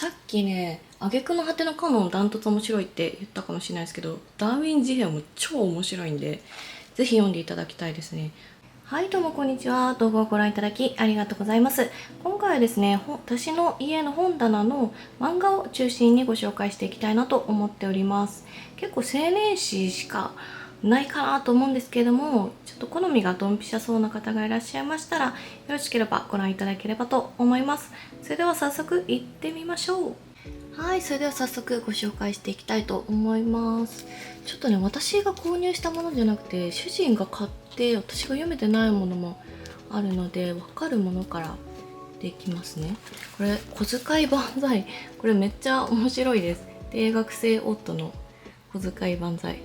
さっきね、挙句の果てのカノンダントツ面白いって言ったかもしれないですけど、ダーウィン事変も超面白いんで、ぜひ読んでいただきたいですね。はい、どうもこんにちは。動画をご覧いただきありがとうございます。今回はですね、私の家の本棚の漫画を中心にご紹介していきたいなと思っております。結構青年誌しかないかなと思うんですけれども、ちょっと好みがドンピシャそうな方がいらっしゃいましたら、よろしければご覧いただければと思います。それでは早速行ってみましょう。はい、それでは早速ご紹介していきたいと思います。ちょっとね、私が購入したものじゃなくて、主人が買って私が読めてないものもあるので、わかるものからできますね。これ、小遣い万歳。これめっちゃ面白いです。定額制夫の小遣い万歳。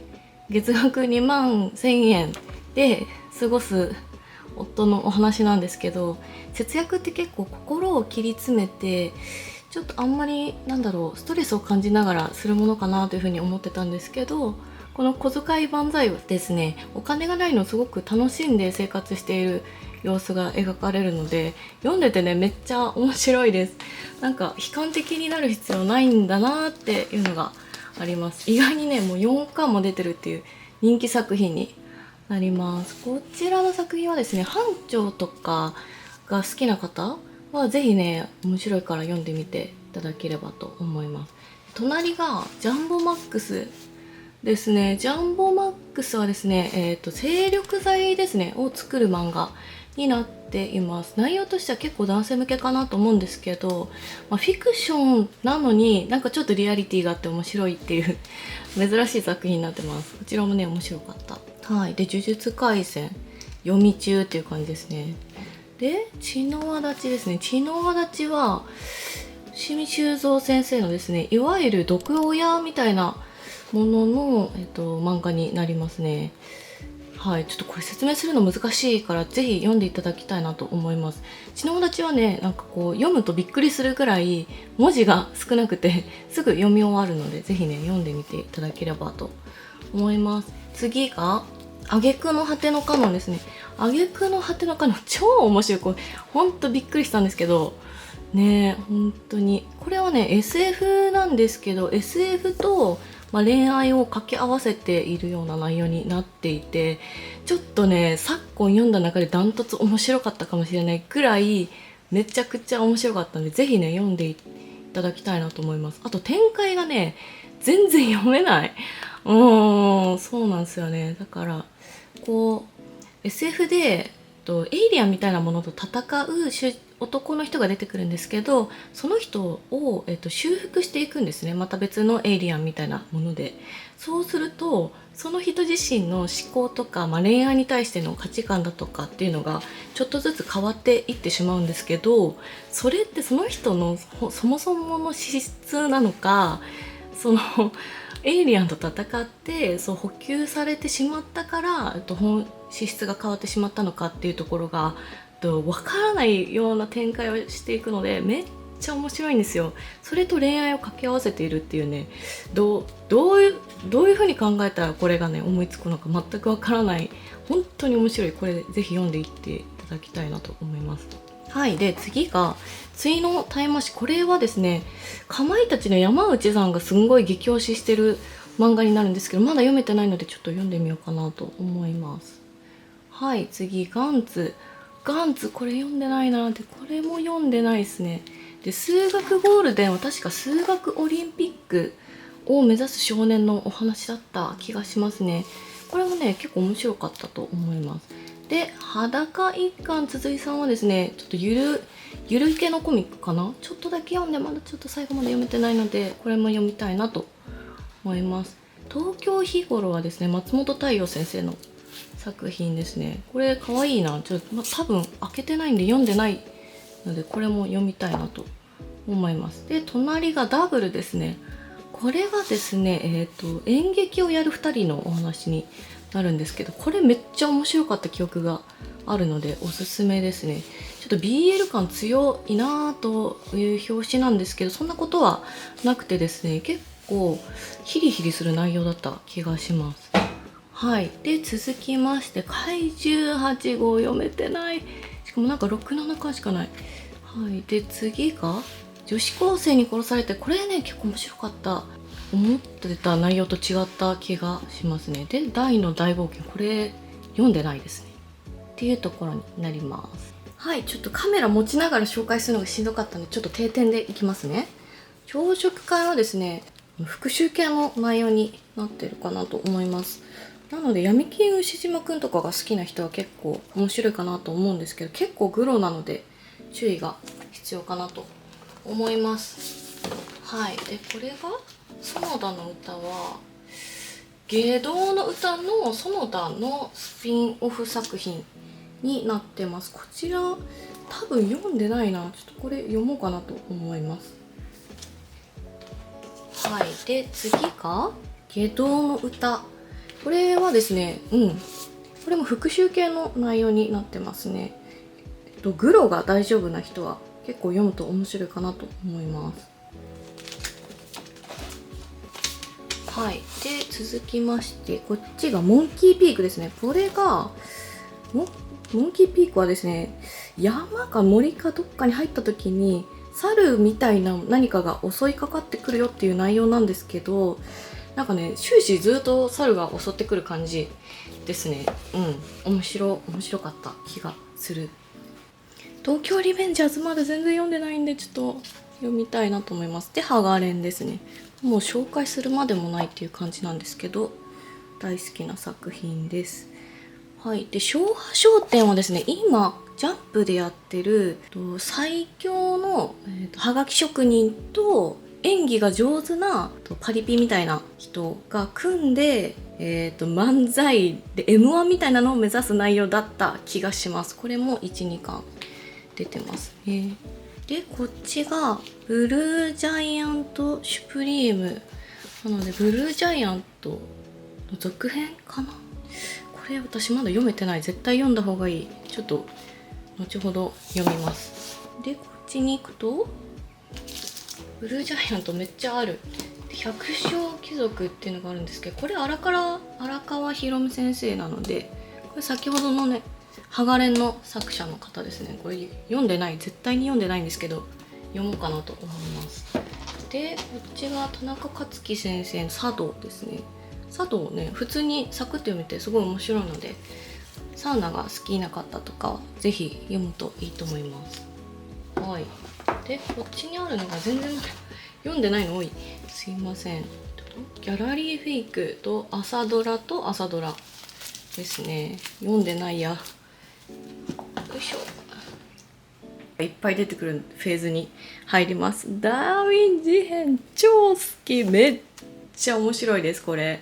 月額2万1000円で過ごす夫のお話なんですけど、節約って結構心を切り詰めて、ちょっとあんまりストレスを感じながらするものかなというふうに思ってたんですけど、この小遣い万歳はですね、お金がないのをすごく楽しんで生活している様子が描かれるので、読んでてね、めっちゃ面白いです。なんか悲観的になる必要ないんだなっていうのがあります。意外にね、もう4巻も出てるっていう人気作品になります。こちらの作品はですね、班長とかが好きな方はぜひね、面白いから読んでみていただければと思います。隣がジャンボマックスですね。ジャンボマックスはですね、精力剤ですね、を作る漫画になっています。内容としては結構男性向けかなと思うんですけど、フィクションなのになんかちょっとリアリティがあって面白いっていう珍しい作品になってます。こちらもね、面白かった。はい。で、呪術廻戦読み中っていう感じですね。で、血の輪立ちですね。血の輪立ちは、伏見修造先生のですね、いわゆる毒親みたいなものの、漫画になりますね。はい、ちょっとこれ説明するの難しいからぜひ読んでいただきたいなと思います。血の輪立ちはね、なんかこう読むとびっくりするぐらい文字が少なくてすぐ読み終わるので、ぜひね、読んでみていただければと思います。次が挙句の果てのカノンですね。挙句の果てのカノン、超面白い。これほんとびっくりしたんですけどね、本当にこれはね SF なんですけど、 SF と、恋愛を掛け合わせているような内容になっていて、ちょっとね、昨今読んだ中でダントツ面白かったかもしれないくらいめちゃくちゃ面白かったんで、ぜひね、読んでいただきたいなと思います。あと展開がね、全然読めない。そうなんですよね。だからこう SF でエイリアンみたいなものと戦う男の人が出てくるんですけど、その人を、修復していくんですね。また別のエイリアンみたいなもので。そうするとその人自身の思考とか、恋愛に対しての価値観だとかっていうのがちょっとずつ変わっていってしまうんですけど、それってその人のそもそもの資質なのか、そのエイリアンと戦って補給されてしまったから、資質が変わってしまったのかっていうところが分からないような展開をしていくので、めっちゃ面白いんですよ。それと恋愛を掛け合わせているっていうね、どういう風に考えたらこれがね思いつくのか全く分からない、本当に面白い。これぜひ読んでいっていただきたいなと思います。はい。で、次が対のタイマシ。これはですね、かまいたちの山内さんがすんごい激推ししてる漫画になるんですけど、まだ読めてないのでちょっと読んでみようかなと思います。はい。次、ガンツ。これ読んでないな。で、これも読んでないですね。で、数学ゴールデンは確か数学オリンピックを目指す少年のお話だった気がしますね。これもね、結構面白かったと思います。で、裸一貫筒井さんはですね、ちょっとゆる系のコミックかな、ちょっとだけ読んで、まだちょっと最後まで読めてないので、これも読みたいなと思います。東京日頃はですね、松本太陽先生の作品ですね。これ可愛いな。多分開けてないんで読んでないので、これも読みたいなと思います。で、隣がダブルですね。これがですね、演劇をやる2人のお話になるんですけど、これめっちゃ面白かった記憶があるのでおすすめですね。ちょっと BL 感強いなという表紙なんですけど、そんなことはなくてですね、結構ヒリヒリする内容だった気がします。はい。で、続きまして、怪獣8号読めてない。しかもなんか6、7巻しかない。はい。で、次が、女子高生に殺されて、これね結構面白かった。思ってた内容と違った気がしますね。で大の大冒険、これ読んでないですねっていうところになります。はい、ちょっとカメラ持ちながら紹介するのがしんどかったので、ちょっと定点でいきますね。朝食会はですね、復習系の内容になってるかなと思います。なので闇金牛島くんとかが好きな人は結構面白いかなと思うんですけど、結構グロなので注意が必要かなと思います。はい。でこれが園田の歌は芸道の歌の園田のスピンオフ作品になってます。こちら多分読んでないな。ちょっとこれ読もうかなと思います。はい。で次が芸道の歌。これはですね、これも復習系の内容になってますね。グロが大丈夫な人は結構読むと面白いかなと思います。はい。で続きまして、こっちがモンキーピークですね。これがモンキーピークはですね、山か森かどっかに入った時に猿みたいな何かが襲いかかってくるよっていう内容なんですけど、なんかね終始ずっと猿が襲ってくる感じですね。面白かった気がする。東京リベンジャーズまだ全然読んでないんで、ちょっと読みたいなと思います。でハガレンですね。もう紹介するまでもないっていう感じなんですけど、大好きな作品です。はい。で昭和商店はですね、今ジャンプでやってる最強の、はがき職人と演技が上手なパリピみたいな人が組んで、漫才で M1 みたいなのを目指す内容だった気がします。これも 1,2 巻出てますね。でこっちがブルージャイアントシュプリームなので、ブルージャイアントの続編かな。これ私まだ読めてない。絶対読んだ方がいい。ちょっと後ほど読みます。でこっちに行くとブルージャイアントめっちゃある。百姓貴族っていうのがあるんですけど、これ荒川博美先生なので、これ先ほどのねハガレンの作者の方ですね。これ読んでない、絶対に読んでないんですけど読もうかなと思います。でこっちが田中克樹先生の茶道ですね。茶道ね普通にサクッと読めてすごい面白いので、サウナが好きな方とかはぜひ読むといいと思います。はい。でこっちにあるのが全然読んでないの多い、すいません。ギャラリーフェイクと朝ドラですね。読んでないや。よいしょ。いっぱい出てくるフェーズに入ります。ダーウィン事変超好き、めっちゃ面白いですこれ。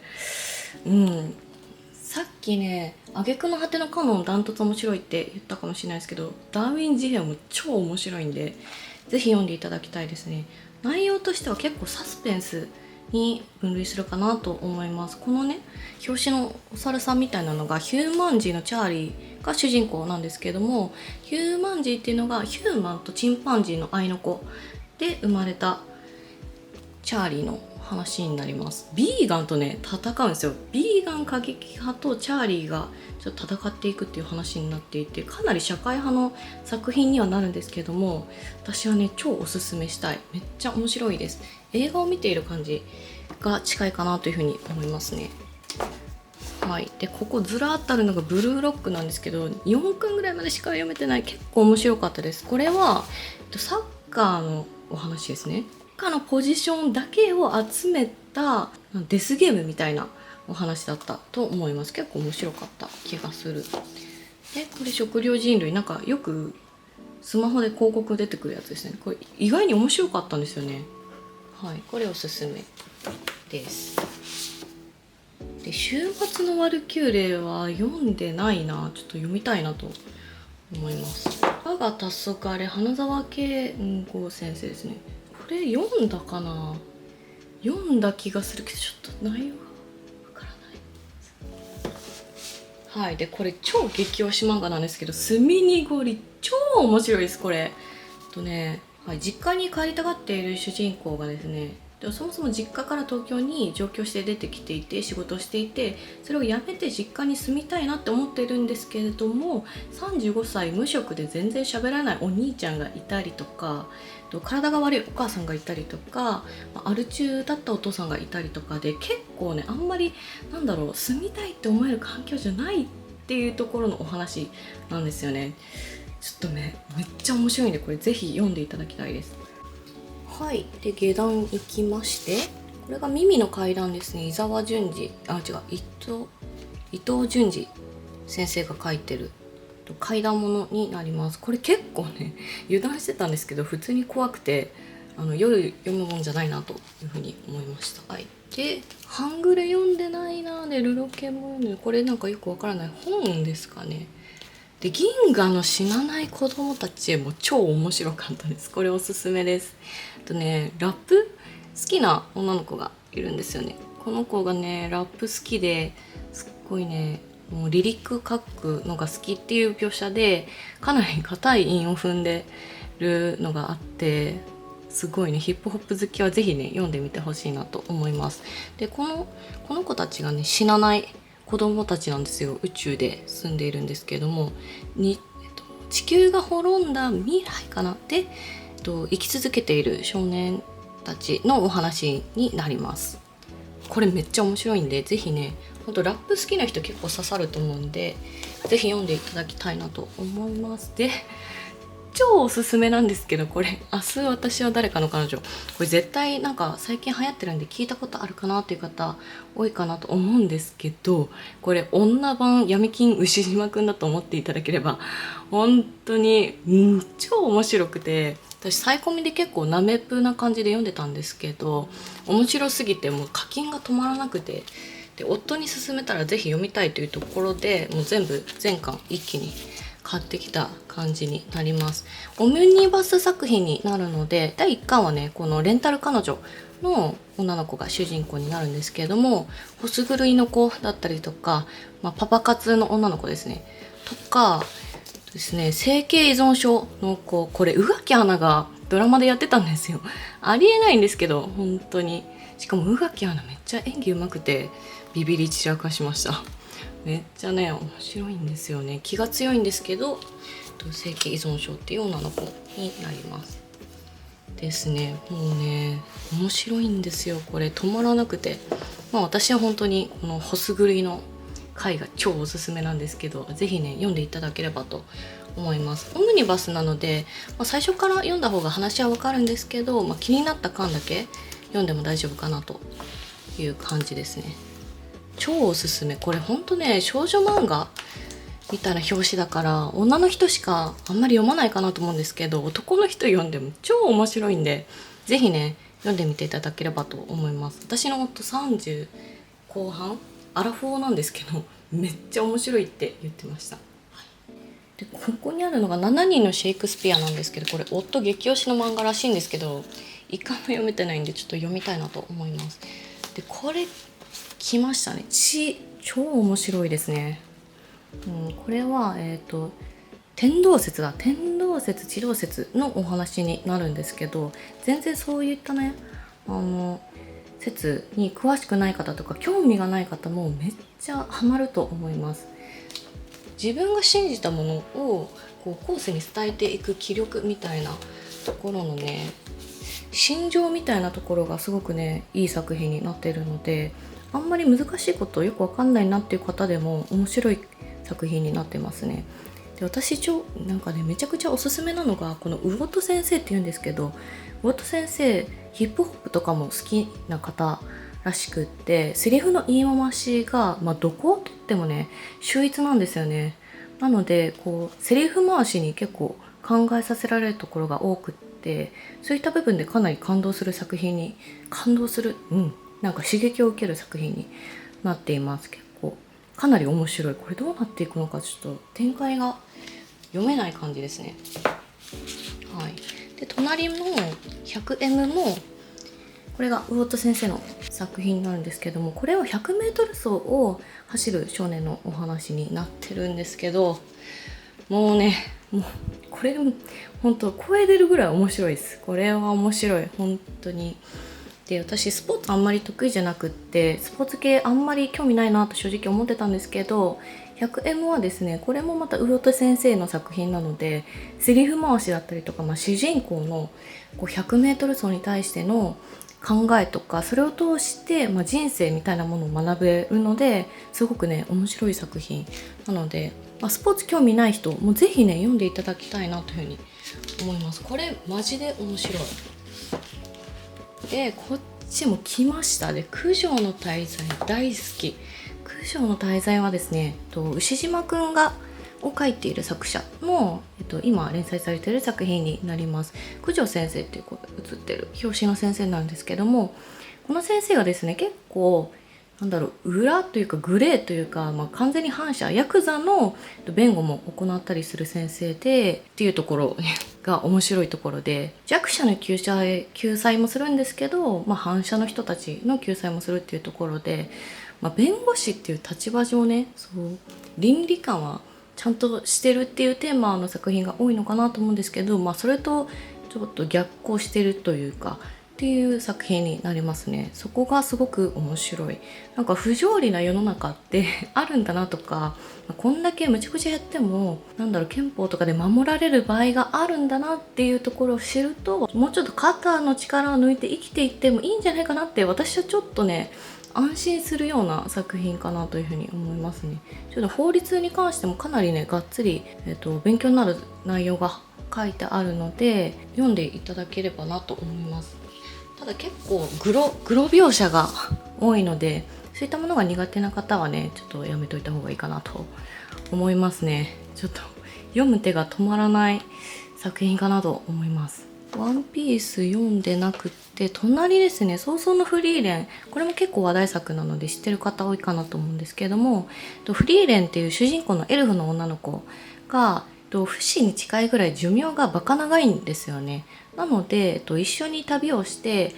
さっきね挙句の果てのカノンダントツ面白いって言ったかもしれないですけど、ダーウィン事変も超面白いんでぜひ読んでいただきたいですね。内容としては結構サスペンスに分類するかなと思います。このね表紙のお猿さんみたいなのがヒューマンジーのチャーリーが主人公なんですけども、ヒューマンジーっていうのがヒューマンとチンパンジーの愛の子で生まれたチャーリーの話になります。ビーガンとね戦うんですよ。ビーガン過激派とチャーリーがちょっと戦っていくっていう話になっていて、かなり社会派の作品にはなるんですけども、私はね超おすすめしたい。めっちゃ面白いです。映画を見ている感じが近いかなというふうに思いますね。はい。でここずらっとあるのがブルーロックなんですけど、4巻ぐらいまでしか読めてない。結構面白かったです。これはサッカーのお話ですね。のポジションだけを集めたデスゲームみたいなお話だったと思います。結構面白かった気がする。でこれ食料人類、なんかよくスマホで広告出てくるやつですね。これ意外に面白かったんですよね。はい、これおすすめです。で週末のワルキューレは読んでないな。ちょっと読みたいなと思います。我が達則あれ花沢慶吾先生ですね。これ読んだかな、読んだ気がするけどちょっと内容がわからない。はい。でこれ超激推し漫画なんですけど、スミニゴリ超面白いですこれ。はい、実家に帰りたがっている主人公がですね、でもそもそも実家から東京に上京して出てきていて仕事をしていて、それを辞めて実家に住みたいなって思っているんですけれども、35歳無職で全然喋らないお兄ちゃんがいたりとか、体が悪いお母さんがいたりとか、アル中だったお父さんがいたりとかで、結構ねあんまり住みたいって思える環境じゃないっていうところのお話なんですよね。ちょっとねめっちゃ面白いんで、これぜひ読んでいただきたいです。はい。で下段行きまして、これが耳の階段ですね。伊藤淳二先生が書いてる怪談ものになります。これ結構ね油断してたんですけど、普通に怖くて夜読むもんじゃないなというふうに思いました。はい。でハングル読んでないな。でルロケも読んでる。これなんかよくわからない本ですかね。で銀河の死なない子供たちも超面白かったです。これおすすめです。ラップ好きな女の子がいるんですよね。この子がねラップ好きですっごいね、もうリリック書くのが好きっていう描写で、かなり硬い韻を踏んでるのがあって、すごいねヒップホップ好きはぜひね読んでみてほしいなと思います。でこの子たちがね死なない子供たちなんですよ。宇宙で住んでいるんですけれども、地球が滅んだ未来かなで、生き続けている少年たちのお話になります。これめっちゃ面白いんで、ぜひね、ほんとラップ好きな人結構刺さると思うんで、ぜひ読んでいただきたいなと思います。で超おすすめなんですけど、これ明日私は誰かの彼女、これ絶対なんか最近流行ってるんで聞いたことあるかなっていう方多いかなと思うんですけど、これ女版闇金牛島くんだと思っていただければ本当に、超面白くて、私サイコミで結構ナメプな感じで読んでたんですけど、面白すぎてもう課金が止まらなくて、で夫に勧めたらぜひ読みたいというところで、もう全巻一気に買ってきた感じになります。オムニバス作品になるので、第1巻はねこのレンタル彼女の女の子が主人公になるんですけれども、ホス狂いの子だったりとか、パパ活の女の子ですねとかですね、性形依存症の子、これ宇垣アナがドラマでやってたんですよ。ありえないんですけど本当に。しかも宇垣アナめっちゃ演技うまくてビビり散らかしました。めっちゃね面白いんですよね。気が強いんですけど性形依存症っていう女の子になりますですね。もうね面白いんですよ、これ止まらなくて。私は本当にこのホス狂いの回が超おすすめなんですけど、ぜひね読んでいただければと思います。オムニバスなので、最初から読んだ方が話はわかるんですけど、気になった巻だけ読んでも大丈夫かなという感じですね。超おすすめ。これほんとね少女漫画みたいな表紙だから女の人しかあんまり読まないかなと思うんですけど、男の人読んでも超面白いんで、ぜひね読んでみていただければと思います。私の夫30後半アラフォーなんですけど、めっちゃ面白いって言ってました。でここにあるのが7人のシェイクスピアなんですけど、これ夫激推しの漫画らしいんですけど、一回も読めてないんでちょっと読みたいなと思います。でこれ来ましたね。超面白いですね。これは天動説地動説のお話になるんですけど、全然そういったね説に詳しくない方とか興味がない方もめっちゃハマると思います。自分が信じたものを後世に伝えていく気力みたいなところのね、心情みたいなところがすごくねいい作品になっているので、あんまり難しいことよくわかんないなっていう方でも面白い作品になってますね。で私なんかねめちゃくちゃおすすめなのがこの魚戸先生っていうんですけど、魚戸先生ヒップホップとかも好きな方らしくって、セリフの言い回しが、どこをとってもね秀逸なんですよね。なのでセリフ回しに結構考えさせられるところが多くって、そういった部分でかなり感動するなんか刺激を受ける作品になっています。結構かなり面白い。これどうなっていくのかちょっと展開が読めない感じですね。はい。で隣の 100M もこれが魚戸先生の作品になるんですけども、これは 100m 走を走る少年のお話になってるんですけど、もうこれ本当声出るぐらい面白いです。これは面白い。本当にで、私スポーツあんまり得意じゃなくって、スポーツ系あんまり興味ないなと正直思ってたんですけど、100M はですね、これもまた魚戸先生の作品なので、セリフ回しだったりとか、主人公の100m 走に対しての考えとか、それを通して、人生みたいなものを学べるので、すごくね面白い作品なので、スポーツ興味ない人もぜひね読んでいただきたいなというふうに思います。これマジで面白い。で、こっちも来ましたね。九条の大罪大好き。九条の大罪はですね、牛島くんを書いている作者の、今連載されている作品になります。九条先生っていう写ってる表紙の先生なんですけども、この先生がですね、結構裏というかグレーというか、完全に反社ヤクザの弁護も行ったりする先生でっていうところが面白いところで、弱者の救済もするんですけど、反社の人たちの救済もするっていうところで、弁護士っていう立場上ね、倫理観はちゃんとしてるっていうテーマの作品が多いのかなと思うんですけど、それとちょっと逆行してるというかっていう作品になりますね。そこがすごく面白い。不条理な世の中ってあるんだなとか、こんだけむちゃくちゃやっても憲法とかで守られる場合があるんだなっていうところを知ると、もうちょっと肩の力を抜いて生きていってもいいんじゃないかなって、私はちょっとね安心するような作品かなというふうに思いますね。ちょっと法律に関してもかなりねがっつり、勉強になる内容が書いてあるので読んでいただければなと思います。ただ結構グロ描写が多いので、そういったものが苦手な方はねちょっとやめといた方がいいかなと思いますね。ちょっと読む手が止まらない作品かなと思います。ワンピース読んでなくって、隣ですね、早々のフリーレン、これも結構話題作なので知ってる方多いかなと思うんですけれども、フリーレンっていう主人公のエルフの女の子が不死に近いぐらい寿命がバカ長いんですよね。なので、一緒に旅をして、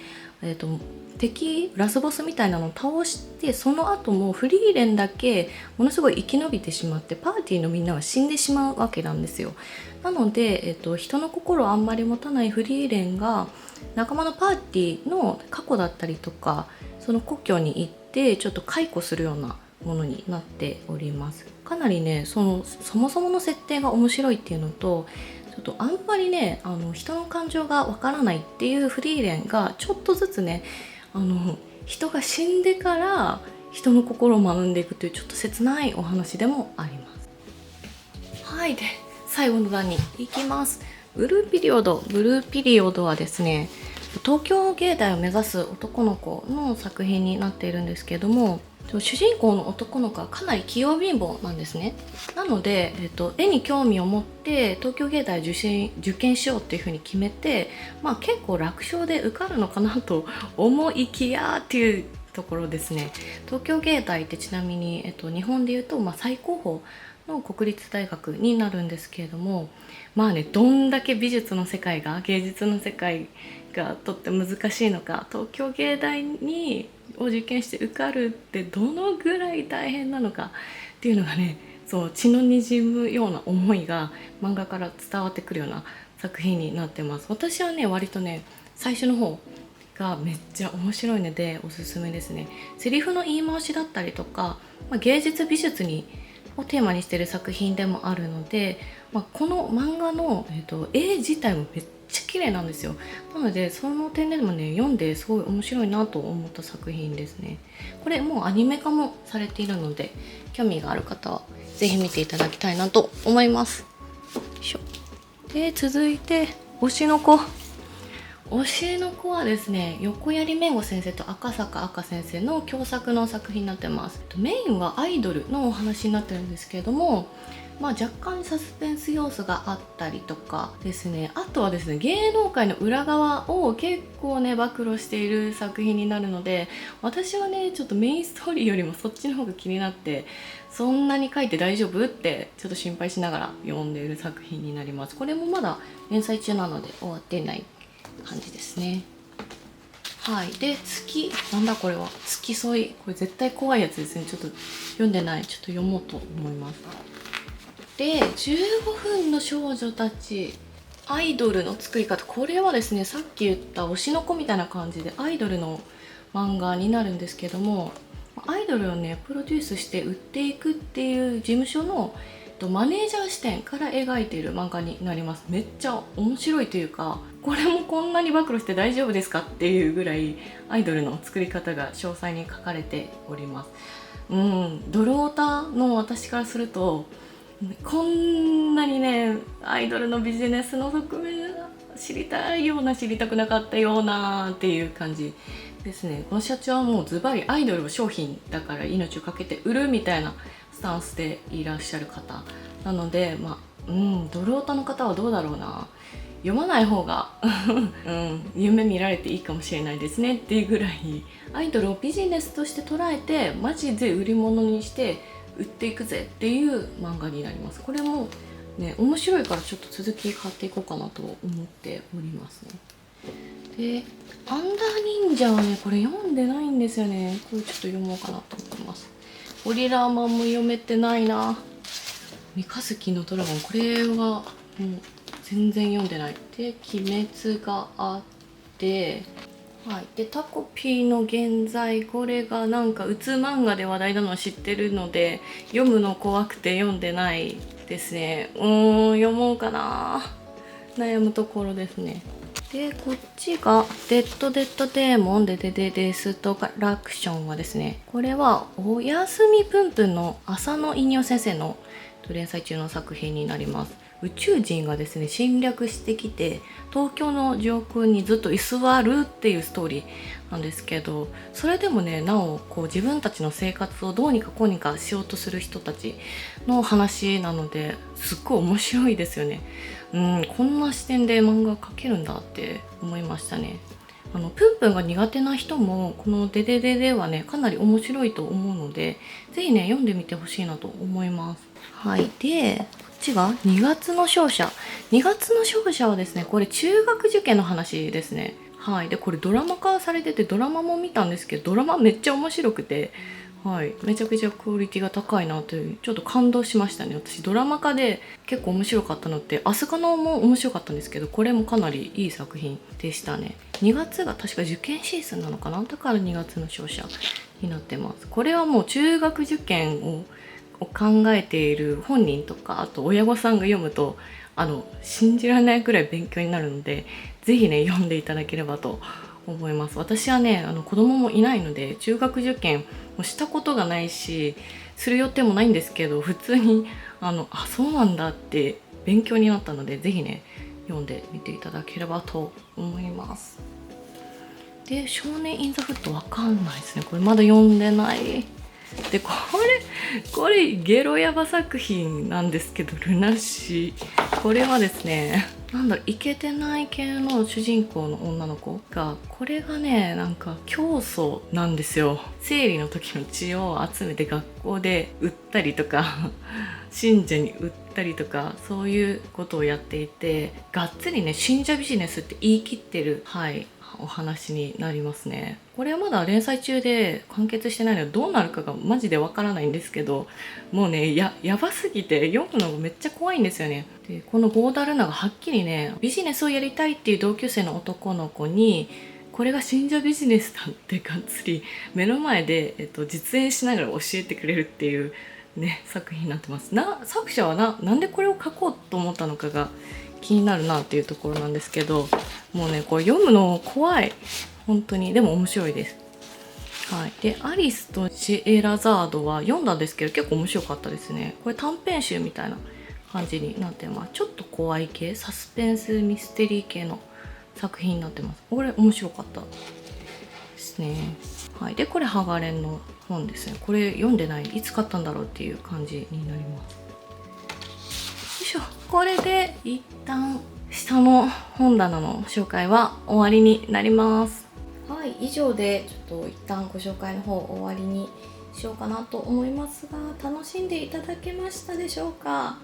敵ラスボスみたいなのを倒して、その後もフリーレンだけものすごい生き延びてしまって、パーティーのみんなは死んでしまうわけなんですよ。なので、人の心をあんまり持たないフリーレンが仲間のパーティーの過去だったりとか、その故郷に行ってちょっと解雇するようなものになっております。かなりねそもそもの設定が面白いっていうのと、ちょっとあんまりね人の感情がわからないっていうフリーレンがちょっとずつね人が死んでから人の心を学んでいくというちょっと切ないお話でもあります。はい、で最後の段に行きます。ブルーピリオドはですね、東京芸大を目指す男の子の作品になっているんですけれども、主人公の男の子はかなり器用貧乏なんですね。なので、絵に興味を持って東京芸大受験しようっていうふうに決めて、結構楽勝で受かるのかなと思いきやっていうところですね。東京芸大ってちなみに、日本でいうと、最高峰の国立大学になるんですけれども、どんだけ美術の世界が芸術の世界がとって難しいのか、東京芸大を受験して受かるってどのぐらい大変なのかっていうのがね、血の滲むような思いが漫画から伝わってくるような作品になってます。私はね割とね最初の方がめっちゃ面白いのでおすすめですね。セリフの言い回しだったりとか、芸術美術をテーマにしている作品でもあるので、この漫画の、絵自体もめっちゃ綺麗なんですよ。なのでその点でもね読んですごい面白いなと思った作品ですね。これもうアニメ化もされているので、興味がある方はぜひ見ていただきたいなと思います。で続いて推しの子はですね、横槍めご先生と赤坂赤先生の共作の作品になってます。メインはアイドルのお話になってるんですけれども、若干サスペンス要素があったりとかですね、あとはですね芸能界の裏側を結構ね暴露している作品になるので、私はねちょっとメインストーリーよりもそっちの方が気になって、そんなに書いて大丈夫ってちょっと心配しながら読んでいる作品になります。これもまだ連載中なので終わっていない感じですね。はい。でなんだこれは付き添い、これ絶対怖いやつですね。ちょっと読んでない、ちょっと読もうと思います。で15分の少女たち、アイドルの作り方、これはですね、さっき言った推しの子みたいな感じでアイドルの漫画になるんですけども、アイドルをねプロデュースして売っていくっていう事務所のマネージャー視点から描いている漫画になります。めっちゃ面白いというか、これもこんなに暴露して大丈夫ですかっていうぐらいアイドルの作り方が詳細に書かれております。ドルオタの私からすると、こんなにねアイドルのビジネスの側面知りたいような知りたくなかったようなっていう感じですね。この社長はもうズバリアイドルを商品だから命をかけて売るみたいなスタンスでいらっしゃる方なので、ドルオタの方はどうだろうな、読まない方が夢見られていいかもしれないですねっていうぐらい、アイドルをビジネスとして捉えてマジで売り物にして売っていくぜっていう漫画になります。これもね面白いからちょっと続き買っていこうかなと思っておりますね。でアンダー忍者はねこれ読んでないんですよね。これちょっと読もうかなと思います。ゴリラマンも読めてないな。三日月のドラゴン、これはもう全然読んでない。で鬼滅があって、でタコピーの現在、これがなんかうつ漫画で話題なのは知ってるので読むの怖くて読んでないですね。読もうかな、悩むところですね。でこっちがデッドデーモンデストラクションはですね、これはおやすみぷんぷんの浅野稲夫先生の連載中の作品になります。宇宙人がですね侵略してきて東京の上空にずっと居座るっていうストーリーなんですけど、それでもねなおこう自分たちの生活をどうにかこうにかしようとする人たちの話なので、すっごい面白いですよね。こんな視点で漫画描けるんだって思いましたね。プンプンが苦手な人もこのデデデデはねかなり面白いと思うので、ぜひね読んでみてほしいなと思います。でこっちが2月の勝者。2月の勝者はですね、これ中学受験の話ですね。でこれドラマ化されててドラマも見たんですけど、ドラマめっちゃ面白くて、めちゃくちゃクオリティが高いなという、ちょっと感動しましたね。私ドラマ化で結構面白かったのってアスカのも面白かったんですけど、これもかなりいい作品でしたね。2月が確か受験シーズンなのかな、だから2月の勝者になってます。これはもう中学受験を考えている本人とかあと親御さんが読むと信じられないくらい勉強になるので、ぜひね読んでいただければと思います。私はね子供もいないので中学受験もしたことがないしする予定もないんですけど、普通にそうなんだって勉強になったので、ぜひね読んでみていただければと思います。で少年インザフットわかんないですね、これまだ読んでない。でこれゲロヤバ作品なんですけど、ルナシー、これはですねイケてない系の主人公の女の子が、これがねなんか教祖なんですよ。生理の時の血を集めて学校で売ったりとか信者に売ったりとかそういうことをやっていて、がっつりね信者ビジネスって言い切ってるお話になりますね。これはまだ連載中で完結してないのでどうなるかがマジでわからないんですけど、もうねやばすぎて読むのがめっちゃ怖いんですよね。でこのゴーダルナがはっきりねビジネスをやりたいっていう同級生の男の子に、これが信者ビジネスだってがっつり目の前で、実演しながら教えてくれるっていうね作品になってます。作者はなんでこれを書こうと思ったのかが気になるなっていうところなんですけど、もうねこれ読むの怖い本当に。でも面白いです。でアリスとシエラザードは読んだんですけど結構面白かったですね。これ短編集みたいな感じになってます。ちょっと怖い系サスペンスミステリー系の作品になってます。これ面白かったですね。でこれハガレンの本ですね。これ読んでない、いつ買ったんだろうっていう感じになります。これで一旦下の本棚の紹介は終わりになります。以上でちょっと一旦ご紹介の方終わりにしようかなと思いますが、楽しんでいただけましたでしょうか。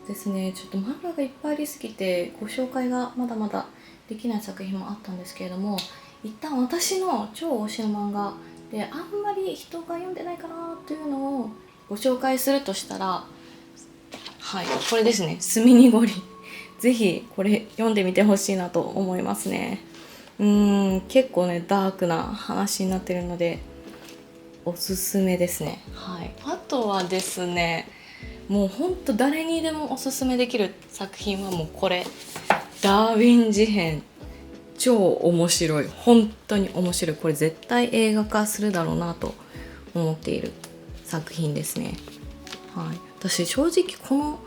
ですね、ちょっと漫画がいっぱいありすぎてご紹介がまだまだできない作品もあったんですけれども、一旦私の超推しの漫画であんまり人が読んでないかなというのをご紹介するとしたら、これですね、スミニゴリぜひこれ読んでみてほしいなと思いますね。結構ねダークな話になってるのでおすすめですね。はい、あとはですね、もうほんと誰にでもおすすめできる作品はもうこれ、ダーウィン事変。超面白い、本当に面白い。これ絶対映画化するだろうなと思っている作品ですね。はい、私正直この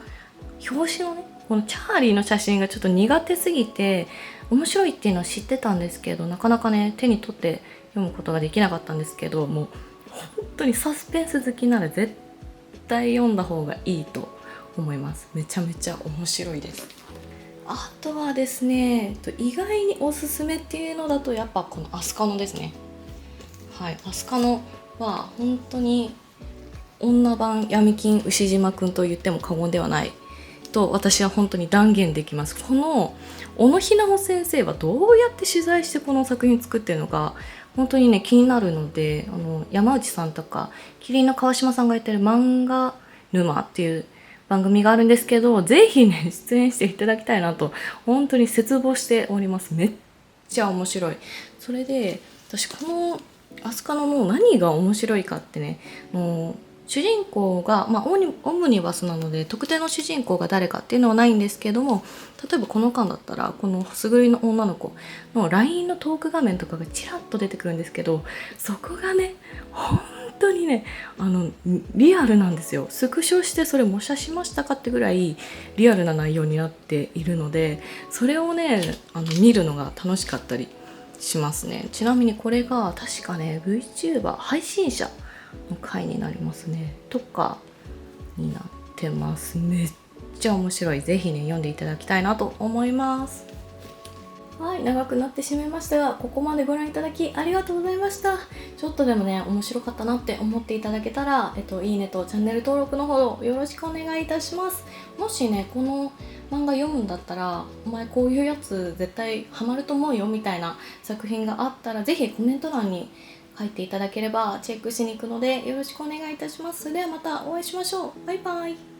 表紙のね、このチャーリーの写真がちょっと苦手すぎて面白いっていうのは知ってたんですけど、なかなかね手に取って読むことができなかったんですけど、もう本当にサスペンス好きなら絶対読んだ方がいいと思います。めちゃめちゃ面白いです。あとはですね、意外におすすめっていうのだとやっぱこのアスカノですね。はい、アスカノは本当に女版闇金牛島くんと言っても過言ではないと私は本当に断言できます。この小野ひなほ先生はどうやって取材してこの作品作ってるのか本当にね気になるので、山内さんとかキリンの川島さんがやってる漫画沼っていう番組があるんですけど、ぜひね出演していただきたいなと本当に切望しております。めっちゃ面白い。それで私このアスカのもう何が面白いかってね、もう主人公が、オムニバスなので特定の主人公が誰かっていうのはないんですけども、例えばこの間だったらこのすぐりの女の子の LINE のトーク画面とかがちらっと出てくるんですけど、そこがね本当にねリアルなんですよ。スクショしてそれ模写しましたかってぐらいリアルな内容になっているので、それをね見るのが楽しかったりしますね。ちなみにこれが確かね VTuber 配信者の回になりますねとかになってます。めっちゃ面白い。ぜひね読んでいただきたいなと思います。はい、長くなってしまいましたが、ここまでご覧いただきありがとうございました。ちょっとでもね面白かったなって思っていただけたら、いいねとチャンネル登録のほどよろしくお願いいたします。もしねこの漫画読むんだったら、お前こういうやつ絶対ハマると思うよみたいな作品があったら、ぜひコメント欄に書いていただければチェックしに行くのでよろしくお願いいたします。ではまたお会いしましょう。バイバイ。